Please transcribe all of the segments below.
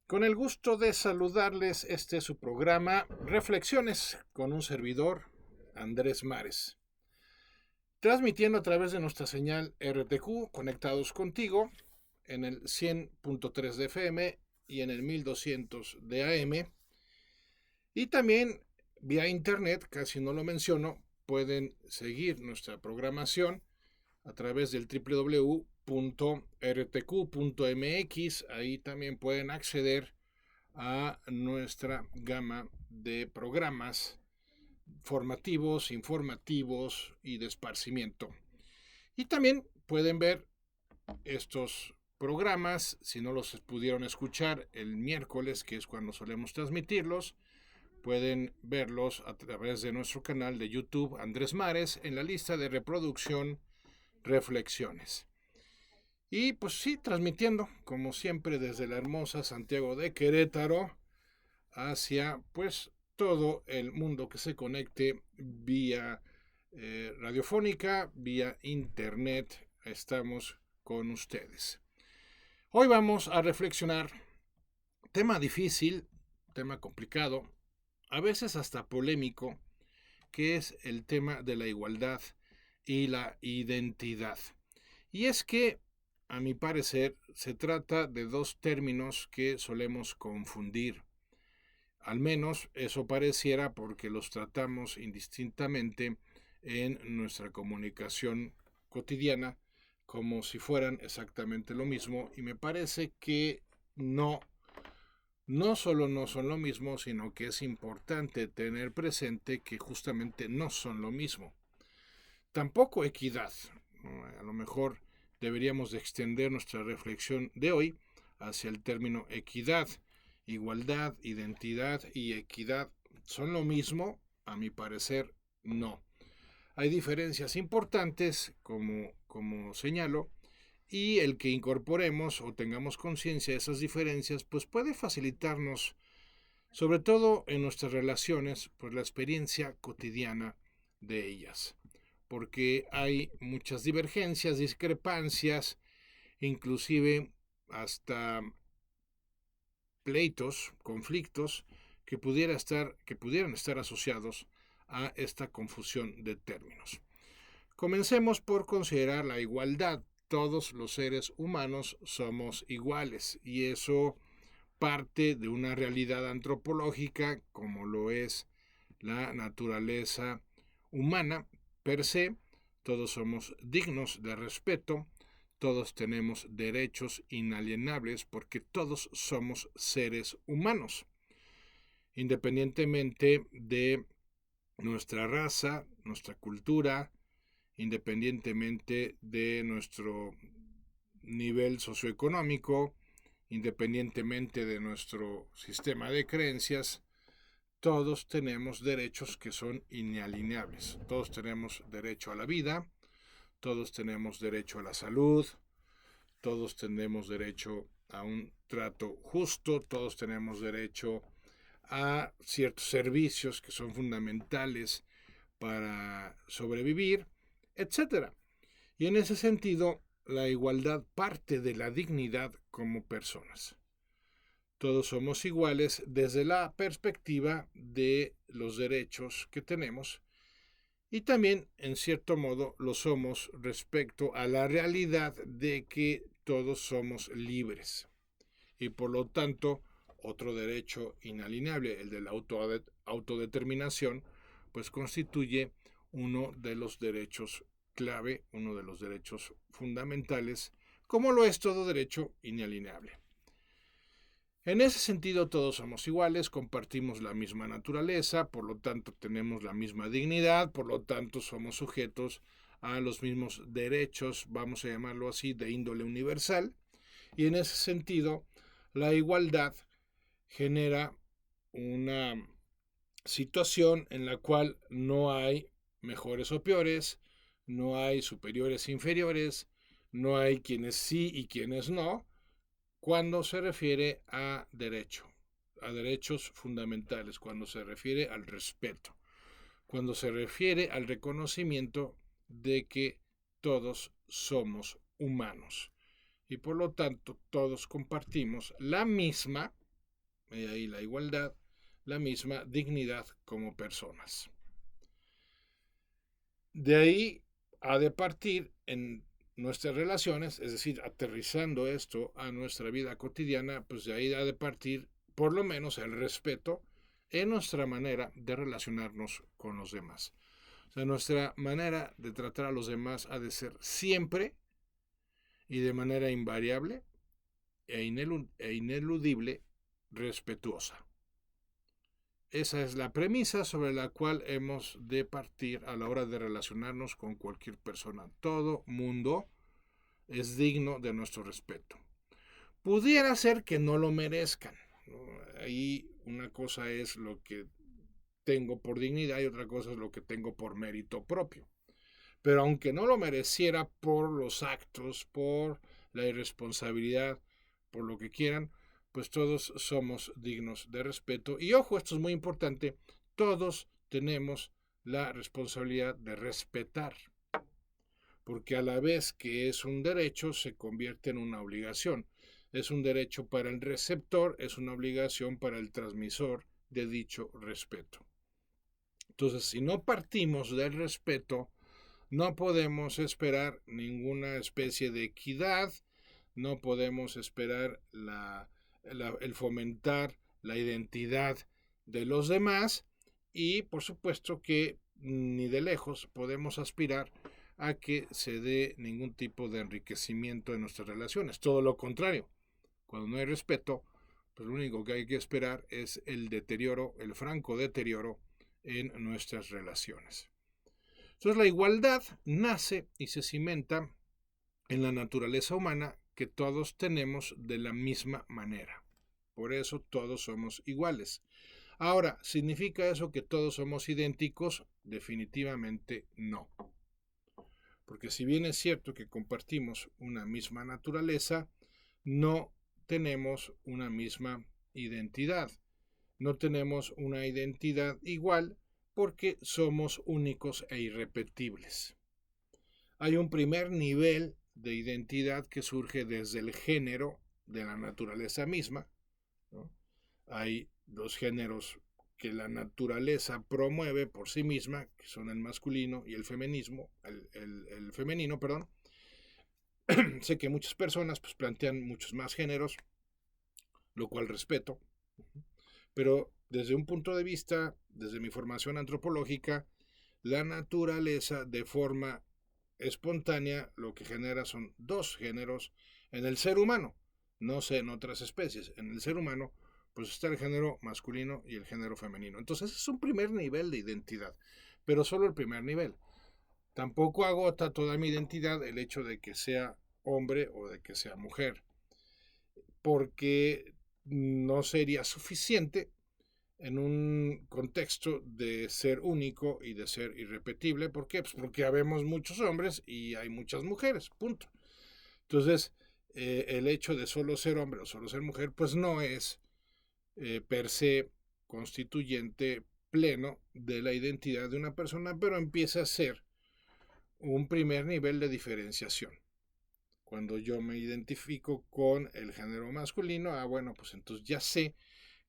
Con el gusto de saludarles, este es su programa Reflexiones con un servidor, Andrés Mares. Transmitiendo a través de nuestra señal RTQ, conectados contigo, en el 100.3 de FM y en el 1200 de AM. Y también vía internet, casi no lo menciono, pueden seguir nuestra programación a través del www.rtq.mx. Ahí también pueden acceder a nuestra gama de programas formativos, informativos y de esparcimiento. Y también pueden ver estos programas, si no los pudieron escuchar el miércoles, que es cuando solemos transmitirlos, pueden verlos a través de nuestro canal de YouTube Andrés Mares en la lista de reproducción Reflexiones. Y pues sí, transmitiendo como siempre desde la hermosa Santiago de Querétaro hacia pues todo el mundo que se conecte vía radiofónica, vía internet. Estamos con ustedes. Hoy vamos a reflexionar, tema difícil, tema complicado, a veces hasta polémico, que es el tema de la igualdad y la identidad. Y es que, a mi parecer, se trata de dos términos que solemos confundir. Al menos eso pareciera porque los tratamos indistintamente en nuestra comunicación cotidiana como si fueran exactamente lo mismo, y me parece que no solo no son lo mismo, sino que es importante tener presente que justamente no son lo mismo. Tampoco equidad. A lo mejor deberíamos de extender nuestra reflexión de hoy hacia el término equidad. Igualdad, identidad y equidad son lo mismo, a mi parecer, no. Hay diferencias importantes, como señalo, y el que incorporemos o tengamos conciencia de esas diferencias, pues puede facilitarnos, sobre todo en nuestras relaciones, pues la experiencia cotidiana de ellas. Porque hay muchas divergencias, discrepancias, inclusive hasta pleitos, conflictos que pudieran estar asociados a esta confusión de términos. Comencemos por considerar la igualdad. Todos los seres humanos somos iguales, y eso parte de una realidad antropológica como lo es la naturaleza humana per se. Todos somos dignos de respeto, todos tenemos derechos inalienables porque todos somos seres humanos, independientemente de nuestra raza, nuestra cultura, independientemente de nuestro nivel socioeconómico, independientemente de nuestro sistema de creencias. Todos tenemos derechos que son inalienables. Todos tenemos derecho a la vida, todos tenemos derecho a la salud, todos tenemos derecho a un trato justo, todos tenemos derecho a ciertos servicios que son fundamentales para sobrevivir, etcétera. Y en ese sentido, la igualdad parte de la dignidad como personas. Todos somos iguales desde la perspectiva de los derechos que tenemos, y también, en cierto modo, lo somos respecto a la realidad de que todos somos libres. Y por lo tanto, otro derecho inalienable, el de la autodeterminación, pues constituye uno de los derechos clave, uno de los derechos fundamentales, como lo es todo derecho inalienable. En ese sentido, todos somos iguales, compartimos la misma naturaleza, por lo tanto tenemos la misma dignidad, por lo tanto somos sujetos a los mismos derechos, vamos a llamarlo así, de índole universal. Y en ese sentido, la igualdad genera una situación en la cual no hay mejores o peores, no hay superiores e inferiores, no hay quienes sí y quienes no, cuando se refiere a derecho, a derechos fundamentales, cuando se refiere al respeto, cuando se refiere al reconocimiento de que todos somos humanos y por lo tanto todos compartimos la misma y ahí la igualdad, la misma dignidad como personas. De ahí ha de partir en nuestras relaciones, es decir, aterrizando esto a nuestra vida cotidiana, pues de ahí ha de partir por lo menos el respeto en nuestra manera de relacionarnos con los demás. O sea, nuestra manera de tratar a los demás ha de ser siempre y de manera invariable e ineludible respetuosa. Esa es la premisa sobre la cual hemos de partir a la hora de relacionarnos con cualquier persona. Todo mundo es digno de nuestro respeto. Pudiera ser que no lo merezcan, ¿no? Ahí una cosa es lo que tengo por dignidad y otra cosa es lo que tengo por mérito propio. Pero aunque no lo mereciera por los actos, por la irresponsabilidad, por lo que quieran, pues todos somos dignos de respeto. Y ojo, esto es muy importante, todos tenemos la responsabilidad de respetar, porque a la vez que es un derecho, se convierte en una obligación. Es un derecho para el receptor, es una obligación para el transmisor de dicho respeto. Entonces, si no partimos del respeto, no podemos esperar ninguna especie de equidad, no podemos esperar el fomentar la identidad de los demás y por supuesto que ni de lejos podemos aspirar a que se dé ningún tipo de enriquecimiento en nuestras relaciones. Todo lo contrario, cuando no hay respeto, pues lo único que hay que esperar es el deterioro, el franco deterioro en nuestras relaciones. Entonces la igualdad nace y se cimenta en la naturaleza humana que todos tenemos de la misma manera. Por eso todos somos iguales. Ahora, ¿significa eso que todos somos idénticos? Definitivamente no. Porque si bien es cierto que compartimos una misma naturaleza, no tenemos una misma identidad. No tenemos una identidad igual porque somos únicos e irrepetibles. Hay un primer nivel de identidad que surge desde el género de la naturaleza misma, ¿no? Hay dos géneros que la naturaleza promueve por sí misma, que son el masculino y el feminismo, el femenino, perdón. Sé que muchas personas pues, plantean muchos más géneros, lo cual respeto, pero desde un punto de vista, desde mi formación antropológica, la naturaleza de forma espontánea lo que genera son dos géneros en el ser humano, no sé en otras especies, en el ser humano pues está el género masculino y el género femenino. Entonces es un primer nivel de identidad, pero solo el primer nivel. Tampoco agota toda mi identidad el hecho de que sea hombre o de que sea mujer, porque no sería suficiente en un contexto de ser único y de ser irrepetible. ¿Por qué? Pues porque habemos muchos hombres y hay muchas mujeres, punto. Entonces, el hecho de solo ser hombre o solo ser mujer, pues no es per se constituyente pleno de la identidad de una persona, pero empieza a ser un primer nivel de diferenciación. Cuando yo me identifico con el género masculino, bueno, pues entonces ya sé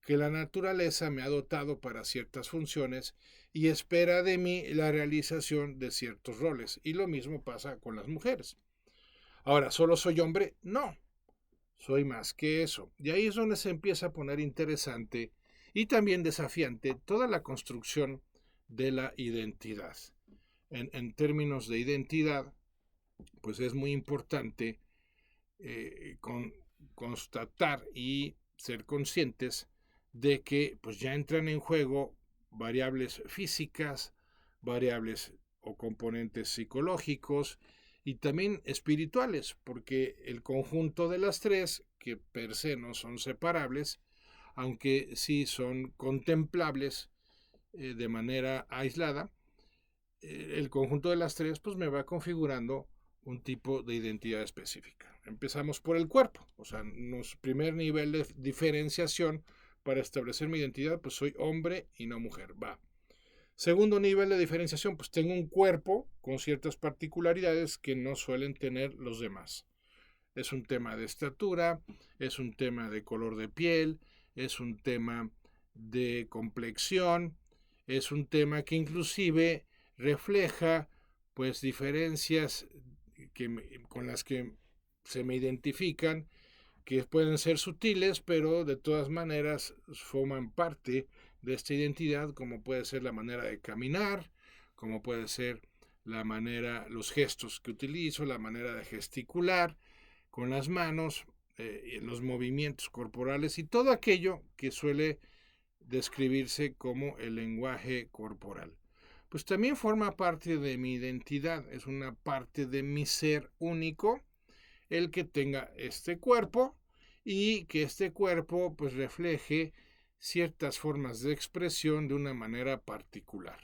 que la naturaleza me ha dotado para ciertas funciones y espera de mí la realización de ciertos roles. Y lo mismo pasa con las mujeres. Ahora, ¿solo soy hombre? No, soy más que eso. Y ahí es donde se empieza a poner interesante y también desafiante toda la construcción de la identidad. En términos de identidad, pues es muy importante constatar y ser conscientes de que pues ya entran en juego variables físicas, variables o componentes psicológicos y también espirituales, porque el conjunto de las tres, que per se no son separables, aunque sí son contemplables de manera aislada, el conjunto de las tres pues me va configurando un tipo de identidad específica. Empezamos por el cuerpo, o sea, nuestro primer nivel de diferenciación para establecer mi identidad, pues soy hombre y no mujer, va. Segundo nivel de diferenciación, pues tengo un cuerpo con ciertas particularidades que no suelen tener los demás. Es un tema de estatura, es un tema de color de piel, es un tema de complexión, es un tema que inclusive refleja pues diferencias con las que se me identifican, que pueden ser sutiles, pero de todas maneras forman parte de esta identidad, como puede ser la manera de caminar, como puede ser la manera, los gestos que utilizo, la manera de gesticular con las manos, los movimientos corporales y todo aquello que suele describirse como el lenguaje corporal. Pues también forma parte de mi identidad, es una parte de mi ser único, el que tenga este cuerpo y que este cuerpo pues refleje ciertas formas de expresión de una manera particular.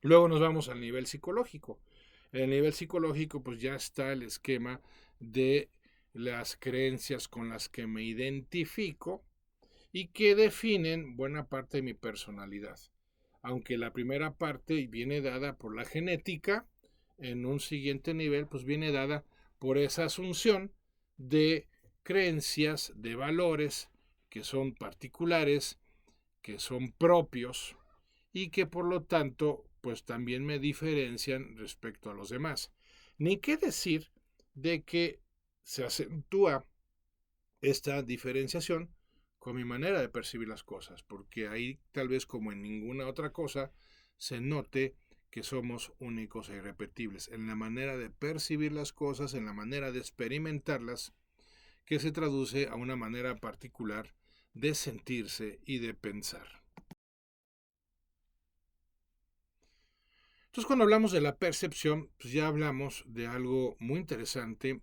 Luego nos vamos al nivel psicológico. En el nivel psicológico pues ya está el esquema de las creencias con las que me identifico y que definen buena parte de mi personalidad. Aunque la primera parte viene dada por la genética, en un siguiente nivel pues viene dada por esa asunción de creencias, de valores que son particulares, que son propios y que por lo tanto pues también me diferencian respecto a los demás. Ni qué decir de que se acentúa esta diferenciación con mi manera de percibir las cosas, porque ahí tal vez como en ninguna otra cosa se note que somos únicos e irrepetibles en la manera de percibir las cosas, en la manera de experimentarlas, que se traduce a una manera particular de sentirse y de pensar. Entonces, cuando hablamos de la percepción, pues ya hablamos de algo muy interesante,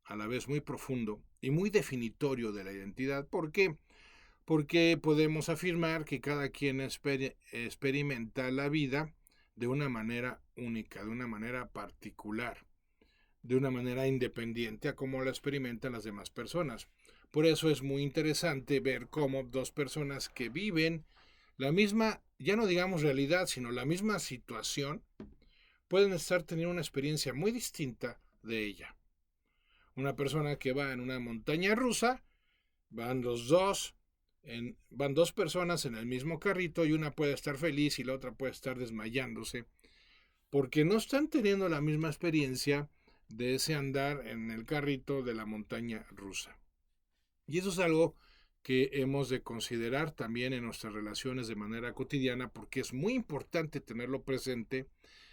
a la vez muy profundo y muy definitorio de la identidad. ¿Por qué? Porque podemos afirmar que cada quien experimenta la vida de una manera única, de una manera particular, de una manera independiente a cómo la experimentan las demás personas. Por eso es muy interesante ver cómo dos personas que viven la misma, ya no digamos realidad, sino la misma situación, pueden estar teniendo una experiencia muy distinta de ella. Una persona que va en una montaña rusa, van los dos, van dos personas en el mismo carrito y una puede estar feliz y la otra puede estar desmayándose, porque no están teniendo la misma experiencia de ese andar en el carrito de la montaña rusa. Y eso es algo que hemos de considerar también en nuestras relaciones de manera cotidiana, porque es muy importante tenerlo presente.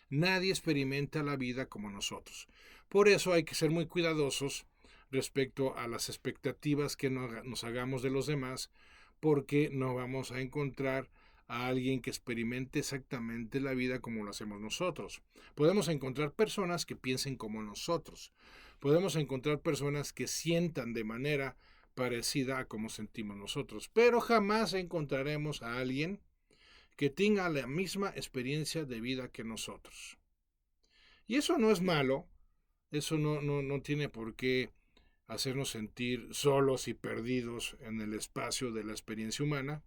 Nadie experimenta la vida como nosotros. Por eso hay que ser muy cuidadosos respecto a las expectativas que nos hagamos de los demás, porque no vamos a encontrar a alguien que experimente exactamente la vida como lo hacemos nosotros. Podemos encontrar personas que piensen como nosotros. Podemos encontrar personas que sientan de manera parecida a como sentimos nosotros, pero jamás encontraremos a alguien que tenga la misma experiencia de vida que nosotros. Y eso no es malo, eso no tiene por qué hacernos sentir solos y perdidos en el espacio de la experiencia humana,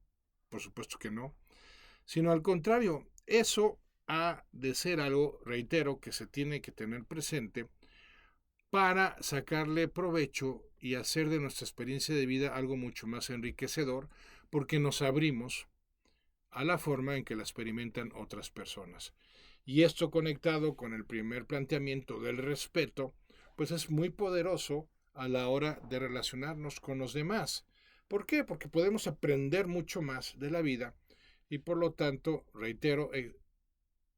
por supuesto que no, sino al contrario, eso ha de ser algo, reitero, que se tiene que tener presente para sacarle provecho y hacer de nuestra experiencia de vida algo mucho más enriquecedor, porque nos abrimos a la forma en que la experimentan otras personas. Y esto conectado con el primer planteamiento del respeto, pues es muy poderoso a la hora de relacionarnos con los demás. ¿Por qué? Porque podemos aprender mucho más de la vida y por lo tanto, reitero,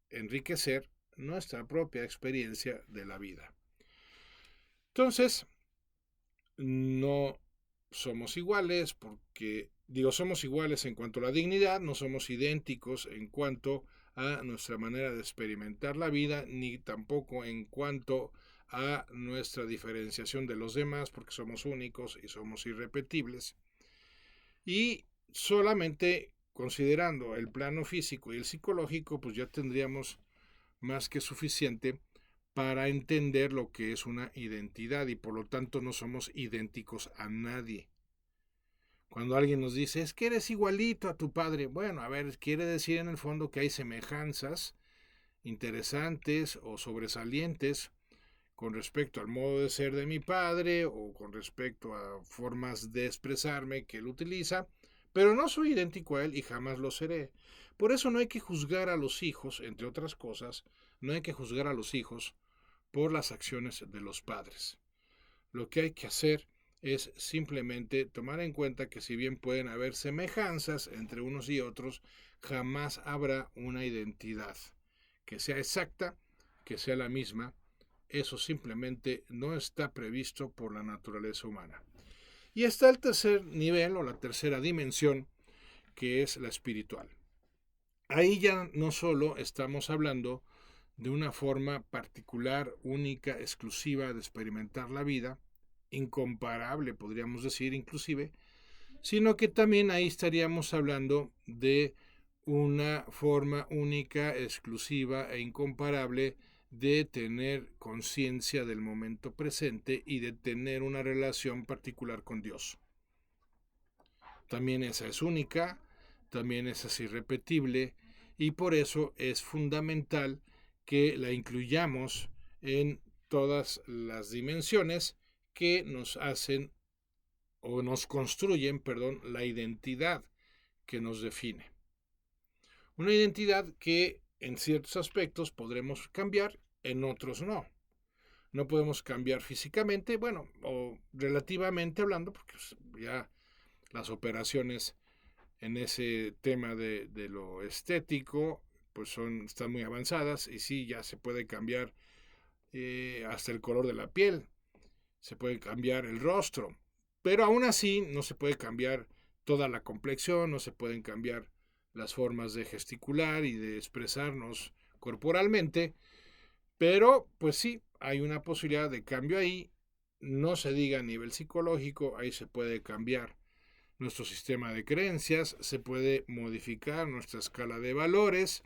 enriquecer nuestra propia experiencia de la vida. Entonces, no somos iguales porque, somos iguales en cuanto a la dignidad, no somos idénticos en cuanto a nuestra manera de experimentar la vida, ni tampoco en cuanto a nuestra diferenciación de los demás, porque somos únicos y somos irrepetibles. Y solamente considerando el plano físico y el psicológico, pues ya tendríamos más que suficiente para entender lo que es una identidad y por lo tanto no somos idénticos a nadie. Cuando alguien nos dice, es que eres igualito a tu padre, bueno, a ver, quiere decir en el fondo que hay semejanzas interesantes o sobresalientes con respecto al modo de ser de mi padre o con respecto a formas de expresarme que él utiliza, pero no soy idéntico a él y jamás lo seré. Por eso no hay que juzgar a los hijos, entre otras cosas, no hay que juzgar a los hijos por las acciones de los padres. Lo que hay que hacer es simplemente tomar en cuenta que si bien pueden haber semejanzas entre unos y otros, jamás habrá una identidad que sea exacta, que sea la misma. Eso simplemente no está previsto por la naturaleza humana. Y está el tercer nivel o la tercera dimensión, que es la espiritual. Ahí ya no solo estamos hablando de una forma particular, única, exclusiva de experimentar la vida, incomparable podríamos decir inclusive, sino que también ahí estaríamos hablando de una forma única, exclusiva e incomparable de tener conciencia del momento presente y de tener una relación particular con Dios. También esa es única, también esa es irrepetible y por eso es fundamental que la incluyamos en todas las dimensiones que nos hacen o nos construyen, la identidad que nos define. Una identidad que en ciertos aspectos podremos cambiar, en otros no. No podemos cambiar físicamente, bueno, o relativamente hablando, porque ya las operaciones en ese tema de lo estético, pues están muy avanzadas y sí, ya se puede cambiar hasta el color de la piel, se puede cambiar el rostro, pero aún así no se puede cambiar toda la complexión, no se pueden cambiar las formas de gesticular y de expresarnos corporalmente, pero pues sí, hay una posibilidad de cambio ahí, no se diga a nivel psicológico, ahí se puede cambiar nuestro sistema de creencias, se puede modificar nuestra escala de valores,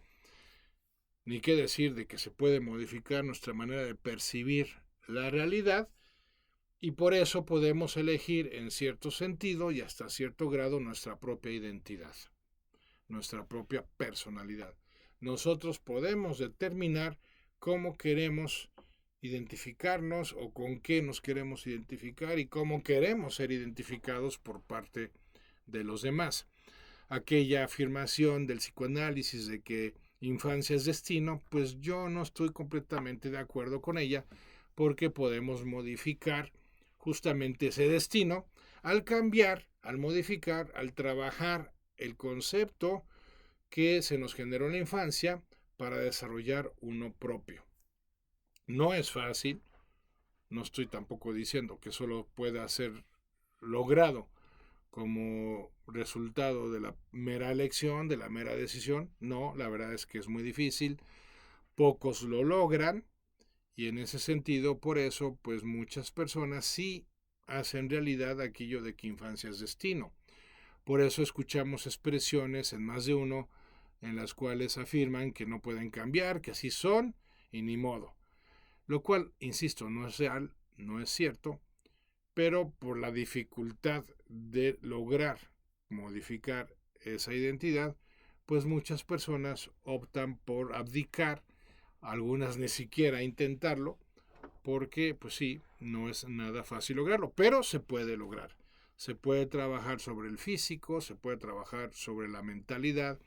ni qué decir de que se puede modificar nuestra manera de percibir la realidad, y por eso podemos elegir en cierto sentido y hasta cierto grado nuestra propia identidad, nuestra propia personalidad. Nosotros podemos determinar cómo queremos identificarnos o con qué nos queremos identificar y cómo queremos ser identificados por parte de los demás. Aquella afirmación del psicoanálisis de que infancia es destino, pues yo no estoy completamente de acuerdo con ella, porque podemos modificar justamente ese destino al cambiar, al modificar, al trabajar el concepto que se nos generó en la infancia para desarrollar uno propio. No es fácil, no estoy tampoco diciendo que solo pueda ser logrado como resultado de la mera elección, de la mera decisión. No, la verdad es que es muy difícil, pocos lo logran y en ese sentido, por eso, pues muchas personas sí hacen realidad aquello de que infancia es destino. Por eso escuchamos expresiones en más de uno en las cuales afirman que no pueden cambiar, que así son y ni modo. Lo cual, insisto, no es real, no es cierto, pero por la dificultad de lograr modificar esa identidad, pues muchas personas optan por abdicar, algunas ni siquiera intentarlo, porque pues sí, no es nada fácil lograrlo, pero se puede lograr. Se puede trabajar sobre el físico, se puede trabajar sobre la mentalidad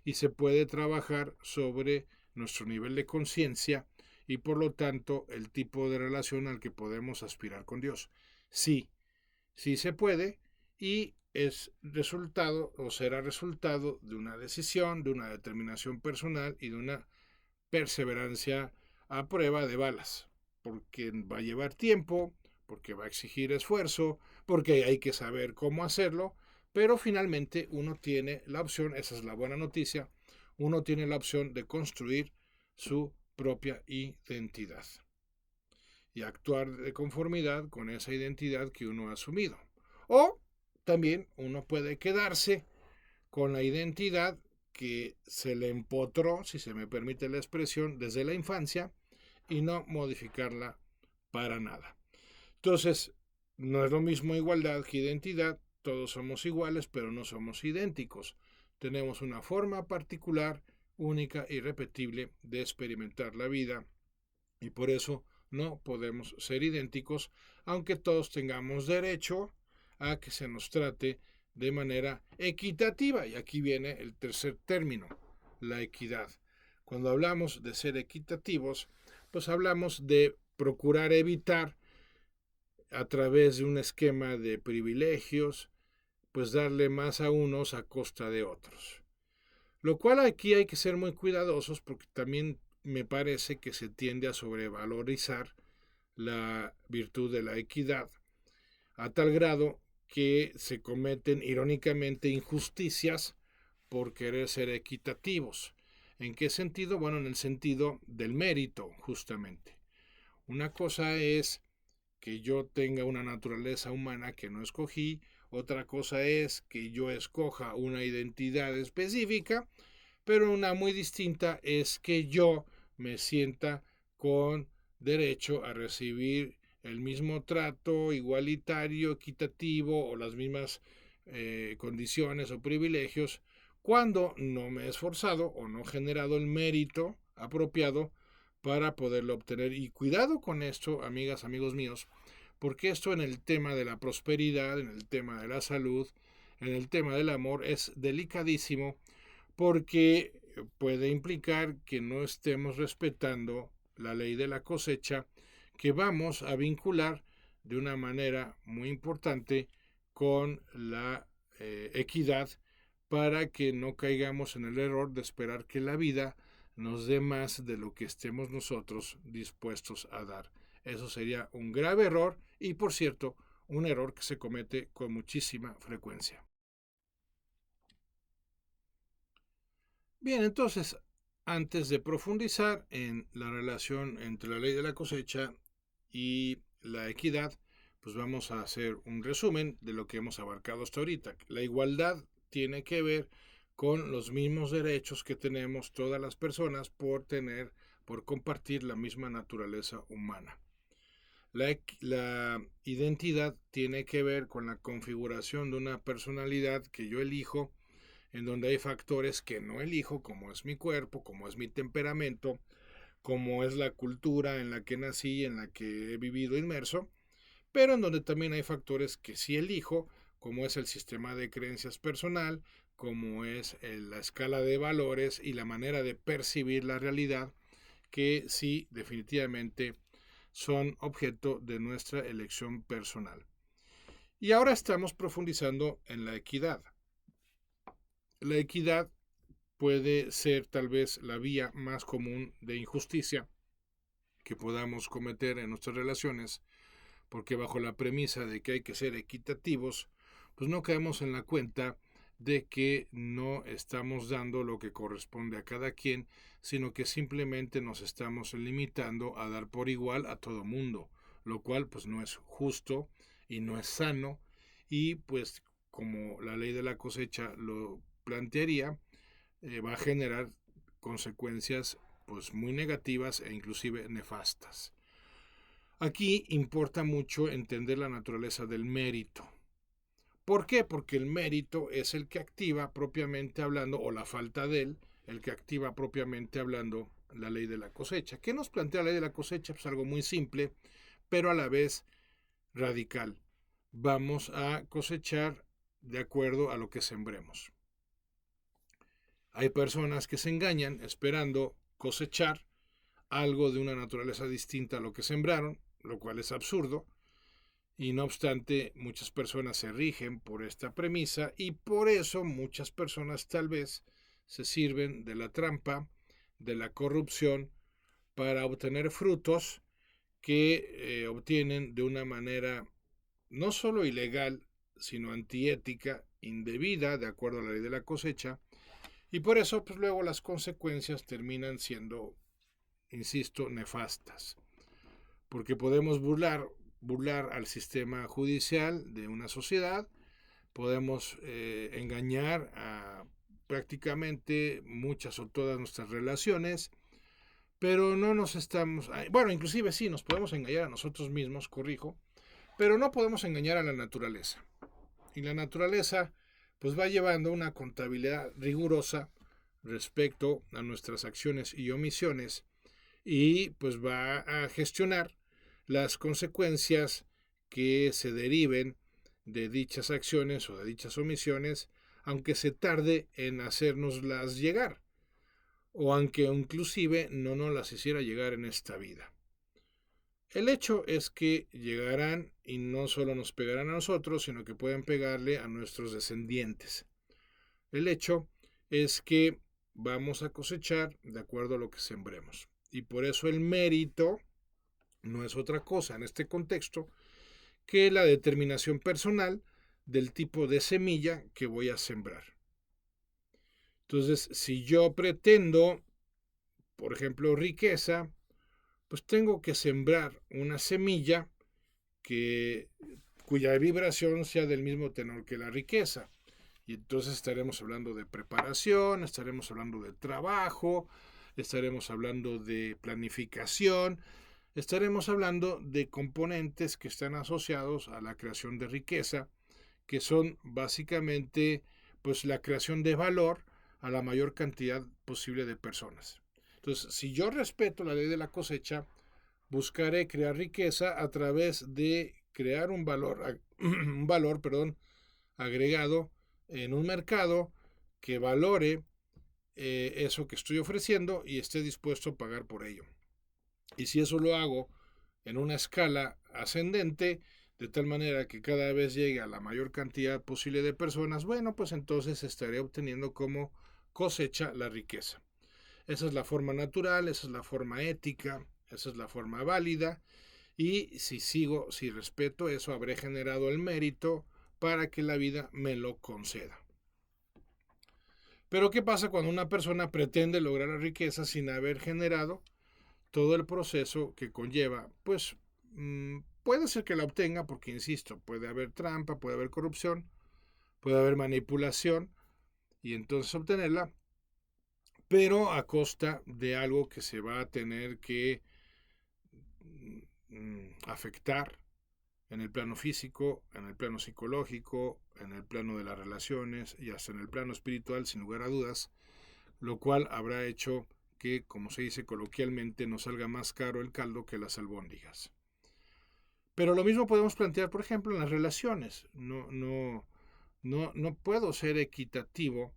y se puede trabajar sobre nuestro nivel de conciencia y por lo tanto el tipo de relación al que podemos aspirar con Dios. Sí, sí se puede y es resultado o será resultado de una decisión, de una determinación personal y de una perseverancia a prueba de balas, porque va a llevar tiempo, porque va a exigir esfuerzo, porque hay que saber cómo hacerlo, pero finalmente uno tiene la opción, esa es la buena noticia, uno tiene la opción de construir su propia identidad y actuar de conformidad con esa identidad que uno ha asumido. O también uno puede quedarse con la identidad que se le empotró, si se me permite la expresión, desde la infancia y no modificarla para nada. Entonces, no es lo mismo igualdad que identidad, todos somos iguales, pero no somos idénticos. Tenemos una forma particular, única y repetible de experimentar la vida y por eso no podemos ser idénticos, aunque todos tengamos derecho a que se nos trate de manera equitativa. Y aquí viene el tercer término, la equidad. Cuando hablamos de ser equitativos, pues hablamos de procurar evitar a través de un esquema de privilegios, pues darle más a unos a costa de otros. Lo cual aquí hay que ser muy cuidadosos porque también me parece que se tiende a sobrevalorizar la virtud de la equidad, a tal grado que se cometen irónicamente injusticias por querer ser equitativos. ¿En qué sentido? Bueno, en el sentido del mérito, justamente. Una cosa es que yo tenga una naturaleza humana que no escogí, otra cosa es que yo escoja una identidad específica, pero una muy distinta es que yo me sienta con derecho a recibir el mismo trato igualitario, equitativo o las mismas condiciones o privilegios cuando no me he esforzado o no he generado el mérito apropiado para poderlo obtener. Y cuidado con esto, amigas, amigos míos, porque esto en el tema de la prosperidad, en el tema de la salud, en el tema del amor es delicadísimo porque puede implicar que no estemos respetando la ley de la cosecha que vamos a vincular de una manera muy importante con la equidad para que no caigamos en el error de esperar que la vida nos dé más de lo que estemos nosotros dispuestos a dar. Eso sería un grave error y, por cierto, un error que se comete con muchísima frecuencia. Bien, entonces, antes de profundizar en la relación entre la ley de la cosecha y la equidad, pues vamos a hacer un resumen de lo que hemos abarcado hasta ahorita. La igualdad tiene que ver con los mismos derechos que tenemos todas las personas por compartir la misma naturaleza humana. La identidad tiene que ver con la configuración de una personalidad que yo elijo, en donde hay factores que no elijo, como es mi cuerpo, como es mi temperamento, como es la cultura en la que nací, en la que he vivido inmerso, pero en donde también hay factores que sí elijo, como es el sistema de creencias personal, como es la escala de valores y la manera de percibir la realidad, que sí definitivamente son objeto de nuestra elección personal. Y ahora estamos profundizando en la equidad. La equidad puede ser tal vez la vía más común de injusticia que podamos cometer en nuestras relaciones, porque bajo la premisa de que hay que ser equitativos, pues no caemos en la cuenta de que no estamos dando lo que corresponde a cada quien, sino que simplemente nos estamos limitando a dar por igual a todo mundo, lo cual pues no es justo y no es sano, y pues como la ley de la cosecha lo plantearía, va a generar consecuencias pues muy negativas e inclusive nefastas. Aquí importa mucho entender la naturaleza del mérito. ¿Por qué? Porque el mérito es el que activa propiamente hablando, o la falta de él, el que activa propiamente hablando la ley de la cosecha. ¿Qué nos plantea la ley de la cosecha? Pues algo muy simple, pero a la vez radical. Vamos a cosechar de acuerdo a lo que sembremos. Hay personas que se engañan esperando cosechar algo de una naturaleza distinta a lo que sembraron, lo cual es absurdo, y no obstante muchas personas se rigen por esta premisa y por eso muchas personas tal vez se sirven de la trampa, de la corrupción, para obtener frutos que obtienen de una manera no solo ilegal, sino antiética, indebida, de acuerdo a la ley de la cosecha, y por eso pues luego las consecuencias terminan siendo, insisto, nefastas, porque podemos burlar al sistema judicial de una sociedad, podemos engañar a prácticamente muchas o todas nuestras relaciones, pero no nos estamos, bueno, inclusive sí, nos podemos engañar a nosotros mismos, corrijo, pero no podemos engañar a la naturaleza. Y la naturaleza pues va llevando una contabilidad rigurosa respecto a nuestras acciones y omisiones y pues va a gestionar las consecuencias que se deriven de dichas acciones o de dichas omisiones, aunque se tarde en hacérnoslas llegar, o aunque inclusive no nos las hiciera llegar en esta vida. El hecho es que llegarán y no solo nos pegarán a nosotros, sino que pueden pegarle a nuestros descendientes. El hecho es que vamos a cosechar de acuerdo a lo que sembremos. Y por eso el mérito no es otra cosa en este contexto que la determinación personal del tipo de semilla que voy a sembrar. Entonces, si yo pretendo, por ejemplo, riqueza, pues tengo que sembrar una semilla cuya vibración sea del mismo tenor que la riqueza. Y entonces estaremos hablando de preparación, estaremos hablando de trabajo, estaremos hablando de planificación, estaremos hablando de componentes que están asociados a la creación de riqueza, que son básicamente pues la creación de valor a la mayor cantidad posible de personas. Entonces, si yo respeto la ley de la cosecha, buscaré crear riqueza a través de crear un valor, agregado en un mercado que valore eso que estoy ofreciendo y esté dispuesto a pagar por ello. Y si eso lo hago en una escala ascendente, de tal manera que cada vez llegue a la mayor cantidad posible de personas, bueno, pues entonces estaré obteniendo como cosecha la riqueza. Esa es la forma natural, esa es la forma ética, esa es la forma válida, y si respeto eso, habré generado el mérito para que la vida me lo conceda. Pero ¿qué pasa cuando una persona pretende lograr la riqueza sin haber generado todo el proceso que conlleva? Pues puede ser que la obtenga porque, insisto, puede haber trampa, puede haber corrupción, puede haber manipulación y entonces obtenerla, pero a costa de algo que se va a tener que afectar en el plano físico, en el plano psicológico, en el plano de las relaciones y hasta en el plano espiritual, sin lugar a dudas, lo cual habrá hecho que, como se dice coloquialmente, nos salga más caro el caldo que las albóndigas. Pero lo mismo podemos plantear, por ejemplo, en las relaciones. No puedo ser equitativo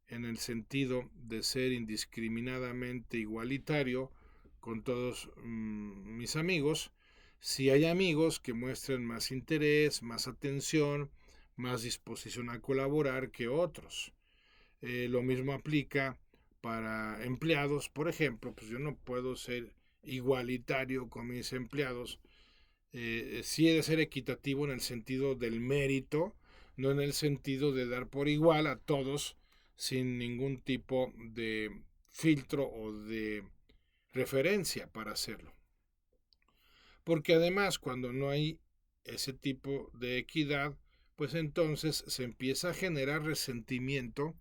en el sentido de ser indiscriminadamente igualitario con todos mis amigos, si hay amigos que muestran más interés, más atención, más disposición a colaborar que otros. Lo mismo aplica para empleados, por ejemplo, pues yo no puedo ser igualitario con mis empleados. Sí he de ser equitativo en el sentido del mérito, no en el sentido de dar por igual a todos sin ningún tipo de filtro o de referencia para hacerlo. Porque además, cuando no hay ese tipo de equidad, pues entonces se empieza a generar resentimiento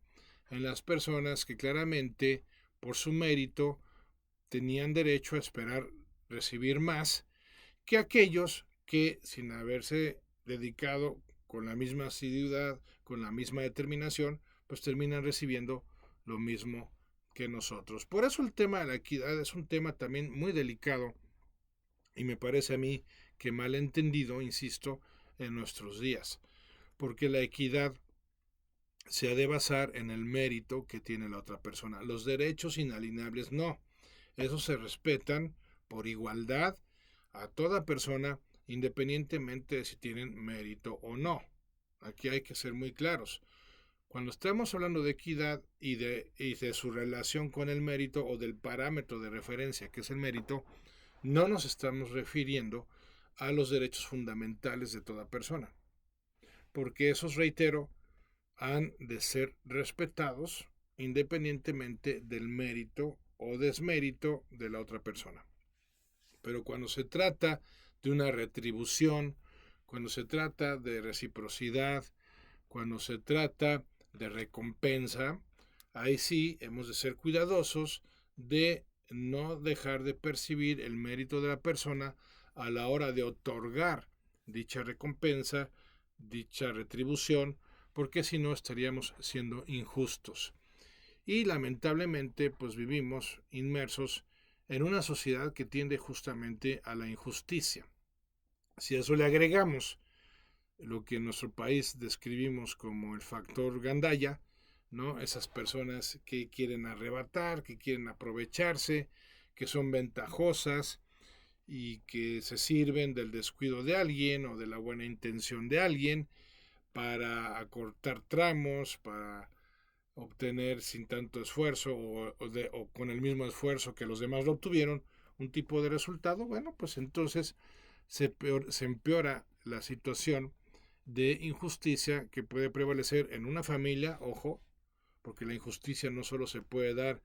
en las personas que claramente, por su mérito, tenían derecho a esperar recibir más que aquellos que, sin haberse dedicado con la misma asiduidad, con la misma determinación, pues terminan recibiendo lo mismo que nosotros. Por eso el tema de la equidad es un tema también muy delicado y me parece a mí que mal entendido, insisto, en nuestros días, porque la equidad se ha de basar en el mérito que tiene la otra persona. Los derechos inalienables no, esos se respetan por igualdad a toda persona, independientemente de si tienen mérito o no. Aquí hay que ser muy claros. Cuando estamos hablando de equidad y de su relación con el mérito o del parámetro de referencia que es el mérito, no nos estamos refiriendo a los derechos fundamentales de toda persona, porque esos, reitero, han de ser respetados independientemente del mérito o desmérito de la otra persona. Pero cuando se trata de una retribución, cuando se trata de reciprocidad, cuando se trata de recompensa, ahí sí hemos de ser cuidadosos de no dejar de percibir el mérito de la persona a la hora de otorgar dicha recompensa, dicha retribución, porque si no estaríamos siendo injustos. Y lamentablemente pues vivimos inmersos en una sociedad que tiende justamente a la injusticia. Si a eso le agregamos lo que en nuestro país describimos como el factor gandaya, ¿no? Esas personas que quieren arrebatar, que quieren aprovecharse, que son ventajosas y que se sirven del descuido de alguien o de la buena intención de alguien para acortar tramos, para obtener sin tanto esfuerzo o con el mismo esfuerzo que los demás lo obtuvieron un tipo de resultado. Bueno, pues entonces se empeora la situación de injusticia que puede prevalecer en una familia, ojo, porque la injusticia no solo se puede dar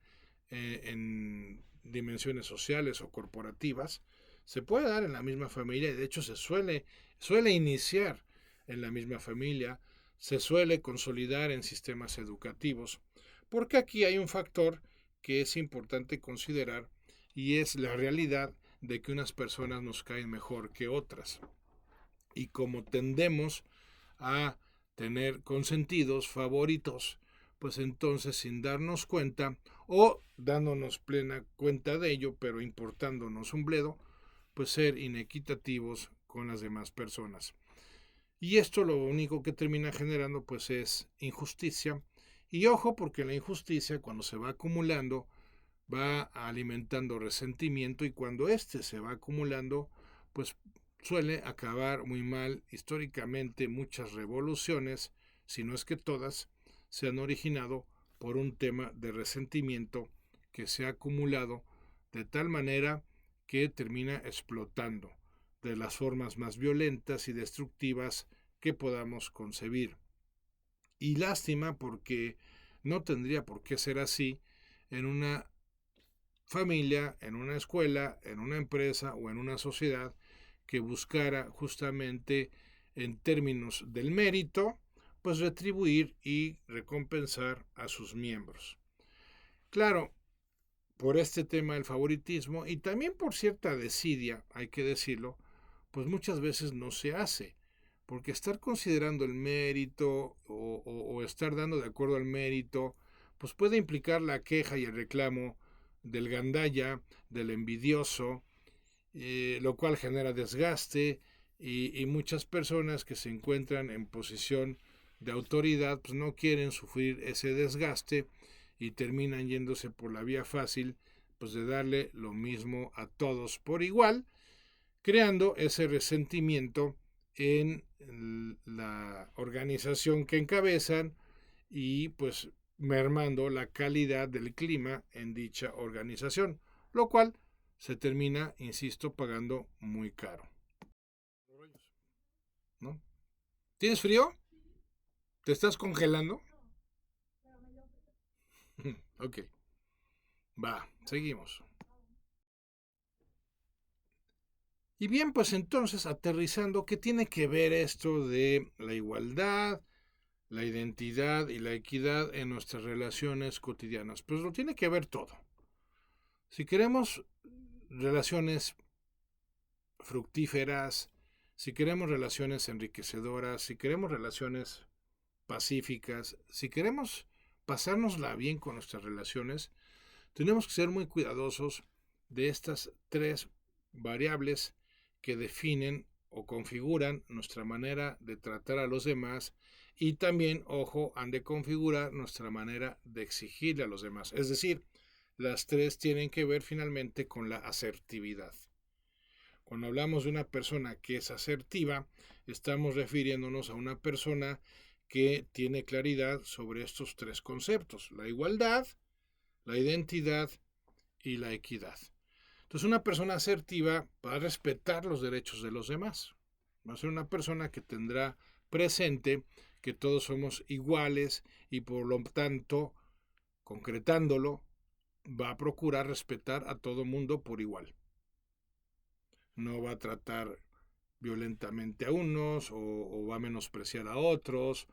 en dimensiones sociales o corporativas, se puede dar en la misma familia y de hecho suele iniciar en la misma familia, se suele consolidar en sistemas educativos, porque aquí hay un factor que es importante considerar y es la realidad de que unas personas nos caen mejor que otras. Y como tendemos a tener consentidos favoritos, pues entonces sin darnos cuenta o dándonos plena cuenta de ello, pero importándonos un bledo, pues ser inequitativos con las demás personas. Y esto lo único que termina generando pues es injusticia. Y ojo, porque la injusticia cuando se va acumulando va alimentando resentimiento y cuando éste se va acumulando pues suele acabar muy mal. Históricamente muchas revoluciones, si no es que todas, se han originado por un tema de resentimiento que se ha acumulado de tal manera que termina explotando de las formas más violentas y destructivas que podamos concebir. Y lástima porque no tendría por qué ser así en una familia, en una escuela, en una empresa o en una sociedad que buscara justamente en términos del mérito, pues retribuir y recompensar a sus miembros. Claro, por este tema del favoritismo y también por cierta desidia, hay que decirlo, pues muchas veces no se hace, porque estar considerando el mérito o estar dando de acuerdo al mérito, pues puede implicar la queja y el reclamo del gandaya, del envidioso, lo cual genera desgaste y muchas personas que se encuentran en posición de autoridad pues no quieren sufrir ese desgaste y terminan yéndose por la vía fácil pues de darle lo mismo a todos por igual, creando ese resentimiento en la organización que encabezan y pues mermando la calidad del clima en dicha organización, lo cual se termina, insisto, pagando muy caro. ¿No? ¿Tienes frío? ¿Te estás congelando? Ok, va, seguimos. Y bien, pues entonces, aterrizando, ¿qué tiene que ver esto de la igualdad, la identidad y la equidad en nuestras relaciones cotidianas? Pues lo tiene que ver todo. Si queremos relaciones fructíferas, si queremos relaciones enriquecedoras, si queremos relaciones pacíficas, si queremos pasárnosla bien con nuestras relaciones, tenemos que ser muy cuidadosos de estas tres variables que definen o configuran nuestra manera de tratar a los demás y también, ojo, han de configurar nuestra manera de exigirle a los demás. Es decir, las tres tienen que ver finalmente con la asertividad. Cuando hablamos de una persona que es asertiva, estamos refiriéndonos a una persona que tiene claridad sobre estos tres conceptos: la igualdad, la identidad y la equidad. Entonces, una persona asertiva va a respetar los derechos de los demás. Va a ser una persona que tendrá presente que todos somos iguales y por lo tanto, concretándolo, va a procurar respetar a todo mundo por igual. No va a tratar violentamente a unos o va a menospreciar a otros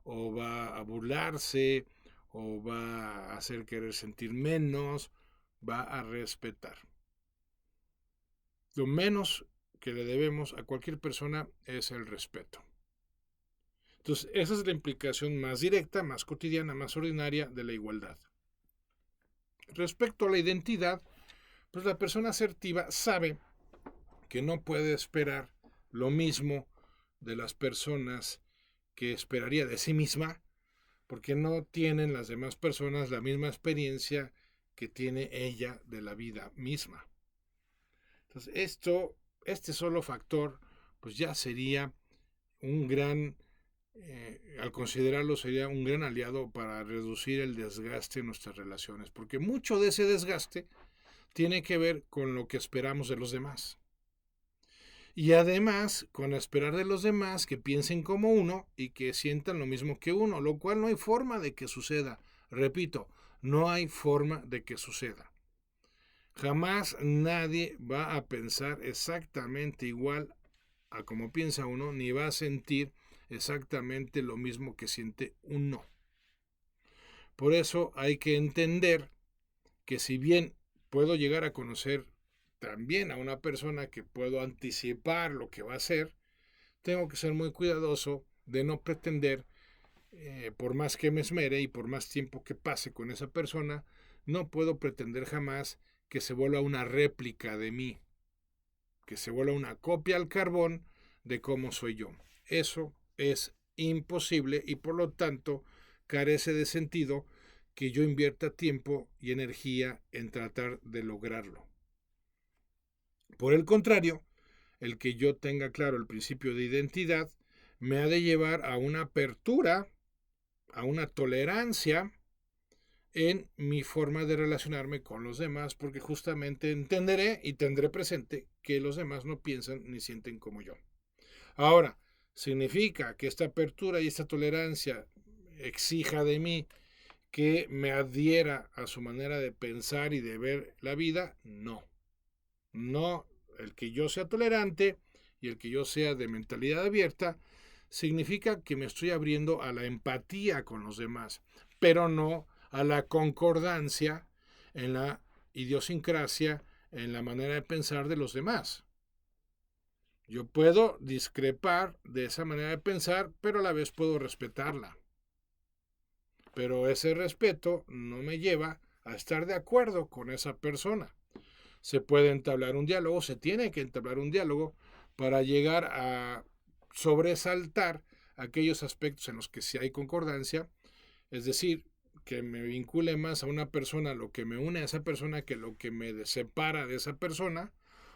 o va a burlarse o va a hacer querer sentir menos, va a respetar. Lo menos que le debemos a cualquier persona es el respeto. Entonces, esa es la implicación más directa, más cotidiana, más ordinaria de la igualdad. Respecto a la identidad, pues la persona asertiva sabe que no puede esperar lo mismo de las personas que esperaría de sí misma, porque no tienen las demás personas la misma experiencia que tiene ella de la vida misma. Entonces, este solo factor, pues ya sería un gran, al considerarlo, sería un gran aliado para reducir el desgaste en nuestras relaciones, porque mucho de ese desgaste tiene que ver con lo que esperamos de los demás. Y además, con esperar de los demás que piensen como uno y que sientan lo mismo que uno, lo cual no hay forma de que suceda. Repito, no hay forma de que suceda. Jamás nadie va a pensar exactamente igual a como piensa uno, ni va a sentir exactamente lo mismo que siente uno. Por eso hay que entender que si bien puedo llegar a conocer también a una persona que puedo anticipar lo que va a hacer, tengo que ser muy cuidadoso de no pretender, por más que me esmere y por más tiempo que pase con esa persona, no puedo pretender jamás que se vuelva una réplica de mí, que se vuelva una copia al carbón de cómo soy yo. Eso es imposible y por lo tanto carece de sentido que yo invierta tiempo y energía en tratar de lograrlo. Por el contrario, el que yo tenga claro el principio de identidad me ha de llevar a una apertura, a una tolerancia en mi forma de relacionarme con los demás, porque justamente entenderé y tendré presente que los demás no piensan ni sienten como yo. Ahora, ¿significa que esta apertura y esta tolerancia exija de mí que me adhiera a su manera de pensar y de ver la vida? No. No, el que yo sea tolerante y el que yo sea de mentalidad abierta significa que me estoy abriendo a la empatía con los demás, pero no a la concordancia en la idiosincrasia, en la manera de pensar de los demás. Yo puedo discrepar de esa manera de pensar, pero a la vez puedo respetarla. Pero ese respeto no me lleva a estar de acuerdo con esa persona. Se puede entablar un diálogo, se tiene que entablar un diálogo para llegar a sobresaltar aquellos aspectos en los que sí hay concordancia, es decir, que me vincule más a una persona lo que me une a esa persona que lo que me separa de esa persona,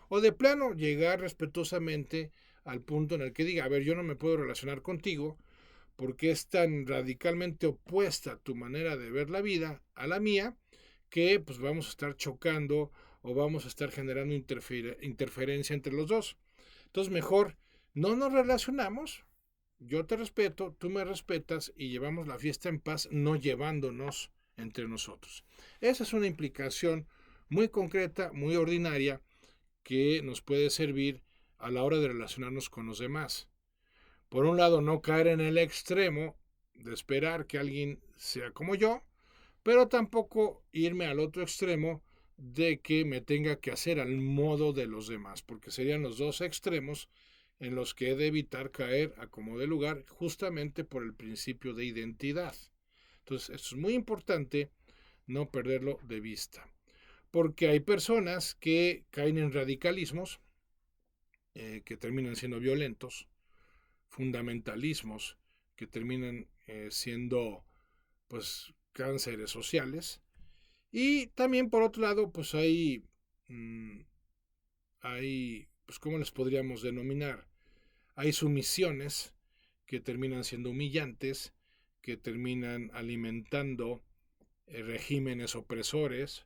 o de plano llegar respetuosamente al punto en el que diga, a ver, yo no me puedo relacionar contigo porque es tan radicalmente opuesta tu manera de ver la vida a la mía que pues vamos a estar chocando o vamos a estar generando interferencia entre los dos. Entonces mejor no nos relacionamos, yo te respeto, tú me respetas y llevamos la fiesta en paz, no llevándonos entre nosotros. Esa es una implicación muy concreta, muy ordinaria, que nos puede servir a la hora de relacionarnos con los demás. Por un lado, no caer en el extremo de esperar que alguien sea como yo, pero tampoco irme al otro extremo de que me tenga que hacer al modo de los demás, porque serían los dos extremos en los que he de evitar caer a como de lugar, justamente por el principio de identidad. Entonces, esto es muy importante no perderlo de vista, porque hay personas que caen en radicalismos que terminan siendo violentos, fundamentalismos que terminan siendo pues cánceres sociales. Y también por otro lado, pues hay pues ¿cómo les podríamos denominar? Hay sumisiones que terminan siendo humillantes, que terminan alimentando regímenes opresores.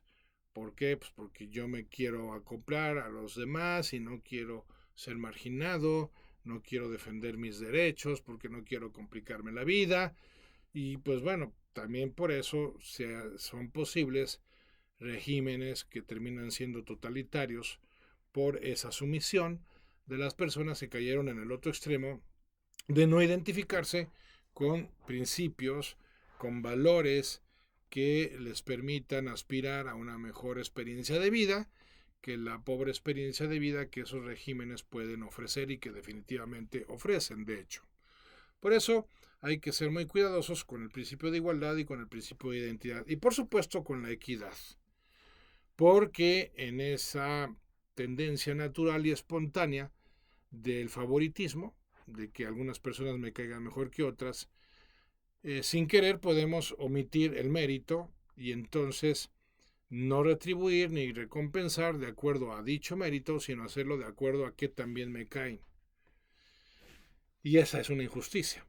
¿Por qué? Pues porque yo me quiero acoplar a los demás y no quiero ser marginado, no quiero defender mis derechos, porque no quiero complicarme la vida. Y pues bueno, también por eso son posibles regímenes que terminan siendo totalitarios por esa sumisión de las personas que cayeron en el otro extremo de no identificarse con principios, con valores que les permitan aspirar a una mejor experiencia de vida que la pobre experiencia de vida que esos regímenes pueden ofrecer y que definitivamente ofrecen, de hecho. Por eso hay que ser muy cuidadosos con el principio de igualdad y con el principio de identidad y por supuesto con la equidad, porque en esa tendencia natural y espontánea del favoritismo, de que algunas personas me caigan mejor que otras, sin querer podemos omitir el mérito y entonces no retribuir ni recompensar de acuerdo a dicho mérito, sino hacerlo de acuerdo a que también me caen. Y esa es una injusticia.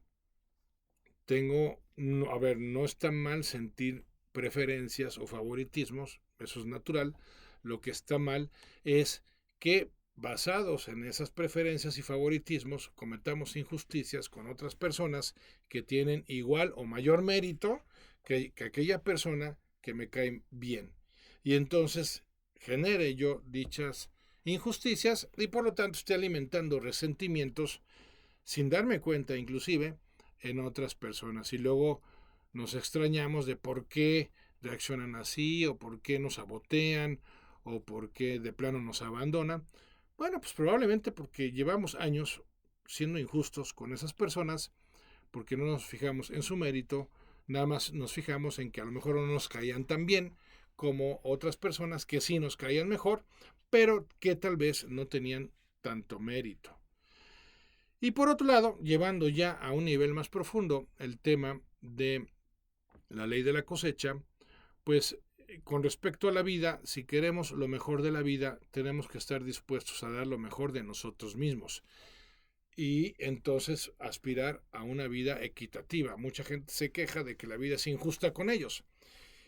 No está mal sentir preferencias o favoritismos, eso es natural. Lo que está mal es que basados en esas preferencias y favoritismos cometamos injusticias con otras personas que tienen igual o mayor mérito que aquella persona que me cae bien. Y entonces genere yo dichas injusticias y por lo tanto esté alimentando resentimientos sin darme cuenta inclusive en otras personas. Y luego nos extrañamos de por qué reaccionan así o por qué nos sabotean o por qué de plano nos abandonan. Bueno, pues probablemente porque llevamos años siendo injustos con esas personas, porque no nos fijamos en su mérito, nada más nos fijamos en que a lo mejor no nos caían tan bien como otras personas que sí nos caían mejor, pero que tal vez no tenían tanto mérito. Y por otro lado, llevando ya a un nivel más profundo el tema de la ley de la cosecha, pues con respecto a la vida, si queremos lo mejor de la vida, tenemos que estar dispuestos a dar lo mejor de nosotros mismos. Y entonces aspirar a una vida equitativa. Mucha gente se queja de que la vida es injusta con ellos.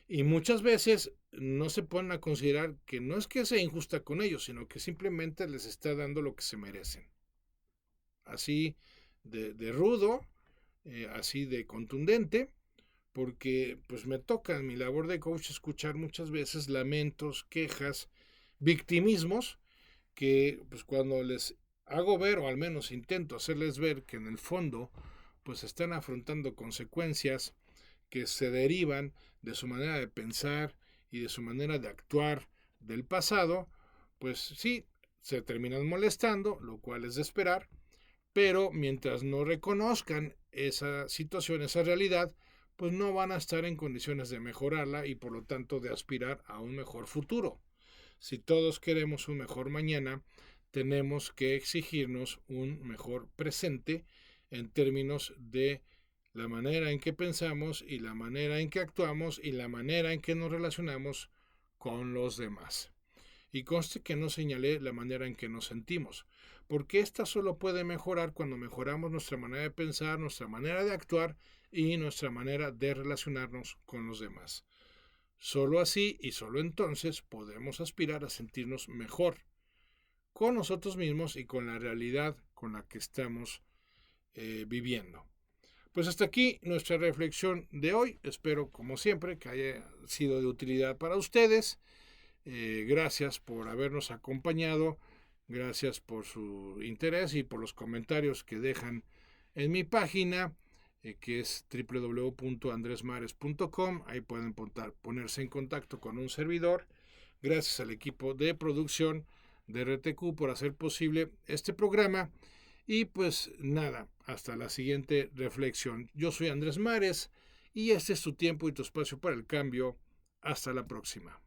Y muchas veces no se ponen a considerar que no es que sea injusta con ellos, sino que simplemente les está dando lo que se merecen. Así de rudo, así de contundente, porque pues me toca en mi labor de coach escuchar muchas veces lamentos, quejas, victimismos, que pues cuando les hago ver, o al menos intento hacerles ver que en el fondo pues están afrontando consecuencias que se derivan de su manera de pensar y de su manera de actuar del pasado, pues sí, se terminan molestando, lo cual es de esperar, pero mientras no reconozcan esa situación, esa realidad, pues no van a estar en condiciones de mejorarla y por lo tanto de aspirar a un mejor futuro. Si todos queremos un mejor mañana, tenemos que exigirnos un mejor presente en términos de la manera en que pensamos y la manera en que actuamos y la manera en que nos relacionamos con los demás. Y conste que no señalé la manera en que nos sentimos, porque esta solo puede mejorar cuando mejoramos nuestra manera de pensar, nuestra manera de actuar y nuestra manera de relacionarnos con los demás. Solo así y solo entonces podemos aspirar a sentirnos mejor con nosotros mismos y con la realidad con la que estamos viviendo. Pues hasta aquí nuestra reflexión de hoy. Espero, como siempre, que haya sido de utilidad para ustedes. Gracias por habernos acompañado, gracias por su interés y por los comentarios que dejan en mi página, que es www.andresmares.com. Ahí pueden ponerse en contacto con un servidor. Gracias al equipo de producción de RTQ por hacer posible este programa. Y pues nada, hasta la siguiente reflexión. Yo soy Andrés Mares y este es tu tiempo y tu espacio para el cambio. Hasta la próxima.